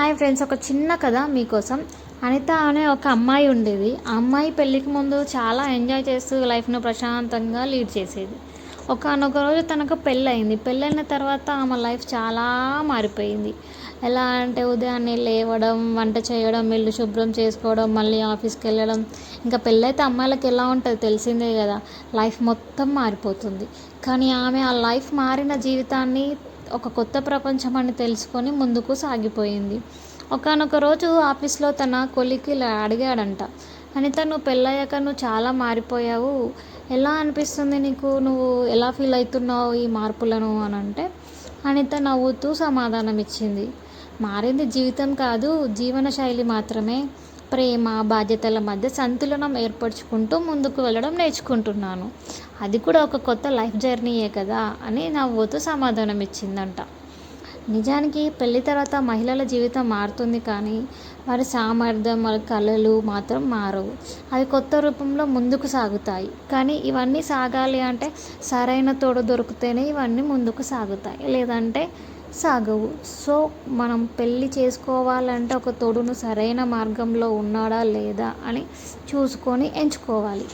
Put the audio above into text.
Hi friends, ఒక చిన్న కథ మీకోసం. అనిత అనే ఒక అమ్మాయి ఉండేది. ఆ అమ్మాయి పెళ్ళికి ముందు చాలా ఎంజాయ్ చేస్తూ లైఫ్ను ప్రశాంతంగా లీడ్ చేసేది. ఒకానొక రోజు తనకు పెళ్ళయింది. పెళ్ళైన తర్వాత ఆమె లైఫ్ చాలా మారిపోయింది. ఎలా అంటే ఉదయాన్నే లేవడం, వంట చేయడం, ఇల్లు శుభ్రం చేసుకోవడం, మళ్ళీ ఆఫీస్కి వెళ్ళడం. ఇంకా పెళ్ళైతే అమ్మాయిలకు ఎలా ఉంటుంది తెలిసిందే కదా. లైఫ్ మొత్తం మారిపోతుంది. కానీ ఆమె ఆ లైఫ్ మారిన జీవితాన్ని ఒక కొత్త ప్రపంచం అని తెలుసుకొని ముందుకు సాగిపోయింది. ఒకానొక రోజు ఆఫీస్లో తన కొలీగ్ ఇలా అడిగాడంట, అనిత, నువ్వు పెళ్ళయ్యాక నువ్వు చాలా మారిపోయావు, ఎలా అనిపిస్తుంది నీకు, నువ్వు ఎలా ఫీల్ అవుతున్నావు ఈ మార్పులను అని అంటే, అనిత నవ్వుతూ సమాధానం ఇచ్చింది, మారింది జీవితం కాదు, జీవన శైలి మాత్రమే. ప్రేమ, బాధ్యతల మధ్య సంతులనం ఏర్పరచుకుంటూ ముందుకు వెళ్ళడం నేర్చుకుంటున్నాను. అది కూడా ఒక కొత్త లైఫ్ జర్నీయే కదా అని నవ్వుతూ సమాధానం ఇచ్చిందంట. నిజానికి పెళ్లి తర్వాత మహిళల జీవితం మారుతుంది, కానీ వారి సామర్థ్యం, వారి కళలు మాత్రం మారవు. అవి కొత్త రూపంలో ముందుకు సాగుతాయి. కానీ ఇవన్నీ సాగాలి అంటే సరైన తోడు దొరికితేనే ఇవన్నీ ముందుకు సాగుతాయి, లేదంటే సాగవు. సో మనం పెళ్ళి చేసుకోవాలంటే ఒక తోడును సరైన మార్గంలో ఉన్నాడా లేదా అని చూసుకొని ఎంచుకోవాలి.